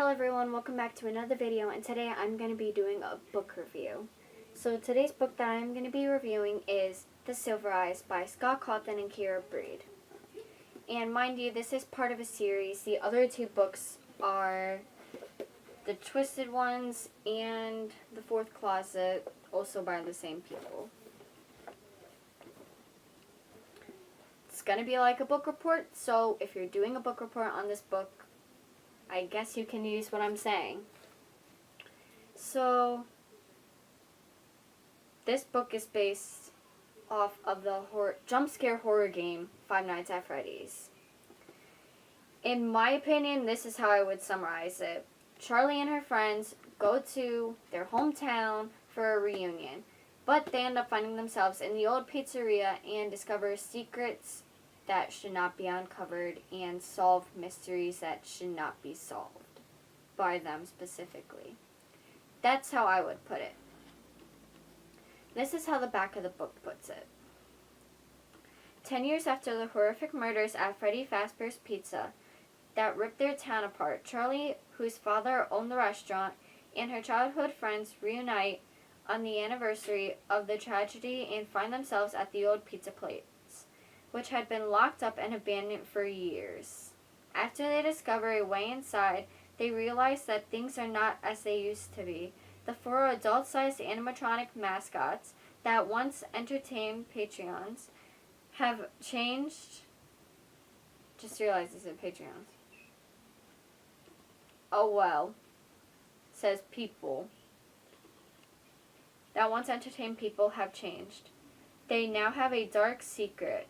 Hello everyone, welcome back to another video, and today I'm going to be doing a book review. So today's book that I'm going to be reviewing is The Silver Eyes by Scott Cawthon and Kira Breed. And mind you, this is part of a series. The other two books are The Twisted Ones and The Fourth Closet, also by the same people. It's going to be like a book report, so if you're doing a book report on this book, I guess you can use what I'm saying. So, this book is based off of the jump scare horror game Five Nights at Freddy's. In my opinion, this is how I would summarize it. Charlie and her friends go to their hometown for a reunion, but they end up finding themselves in the old pizzeria and discover secrets that should not be uncovered and solve mysteries that should not be solved by them specifically. That's how I would put it. This is how the back of the book puts it. 10 years after the horrific murders at Freddy Fazbear's Pizza that ripped their town apart, Charlie, whose father owned the restaurant, and her childhood friends reunite on the anniversary of the tragedy and find themselves at the old pizza place, which had been locked up and abandoned for years. After they discover a way inside, they realize that things are not as they used to be. The four adult-sized animatronic mascots that once entertained Patreons have changed. Just realized this is Patreons. Oh well, says people. That once entertained people have changed. They now have a dark secret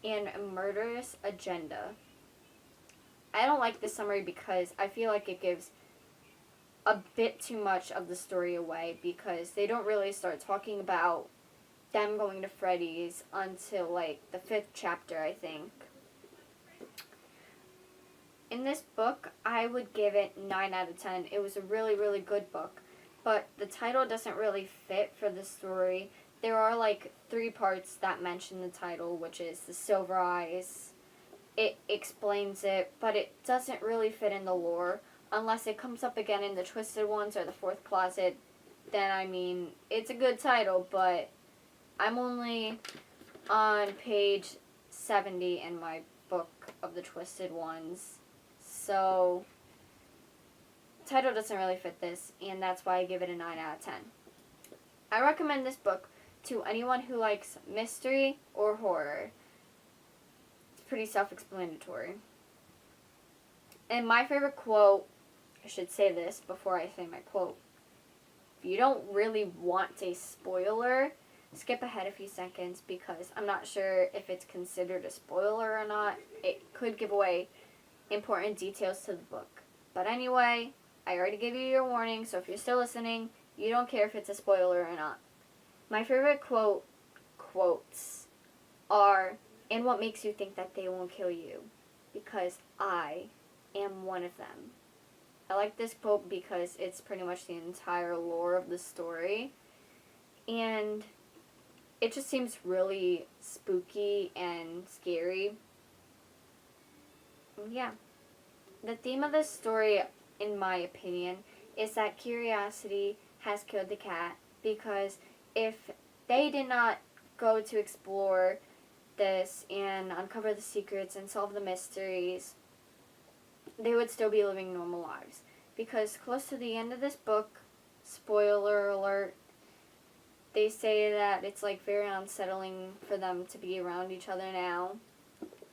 and a murderous agenda. I don't like this summary because I feel like it gives a bit too much of the story away, because they don't really start talking about them going to Freddy's until like the 5th chapter, I think. In this book, I would give it 9 out of 10. It was a really, really good book, but the title doesn't really fit for the story. There are like 3 parts that mention the title, which is The Silver Eyes. It explains it, but it doesn't really fit in the lore. Unless it comes up again in The Twisted Ones or The Fourth Closet, then I mean, it's a good title, but I'm only on page 70 in my book of The Twisted Ones. So, the title doesn't really fit this, and that's why I give it a 9 out of 10. I recommend this book to anyone who likes mystery or horror. It's pretty self-explanatory. And my favorite quote, I should say this before I say my quote. If you don't really want a spoiler, skip ahead a few seconds, because I'm not sure if it's considered a spoiler or not. It could give away important details to the book. But anyway, I already gave you your warning, so if you're still listening, you don't care if it's a spoiler or not. My favorite quotes are, "And what makes you think that they won't kill you? Because I am one of them." I like this quote because it's pretty much the entire lore of the story, and it just seems really spooky and scary. Yeah. The theme of this story, in my opinion, is that curiosity has killed the cat, because if they did not go to explore this and uncover the secrets and solve the mysteries, they would still be living normal lives. Because close to the end of this book, spoiler alert, they say that it's like very unsettling for them to be around each other now.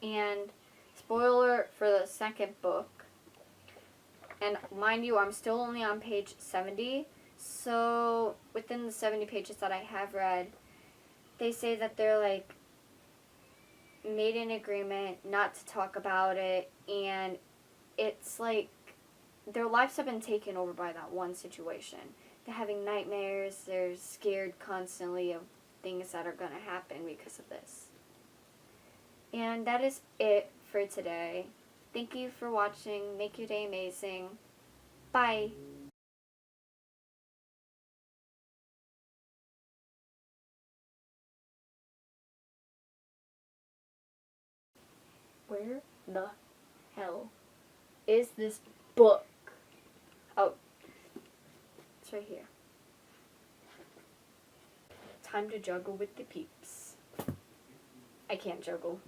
And spoiler alert for the second book. And mind you, I'm still only on page 70. So within the 70 pages that I have read, they say that they're like made an agreement not to talk about it, and it's like their lives have been taken over by that one situation. They're having nightmares, they're scared constantly of things that are going to happen because of this. And that is it for today. Thank you for watching. Make your day amazing. Bye. Where the hell is this book? It's right here. Time to juggle with the peeps. I can't juggle.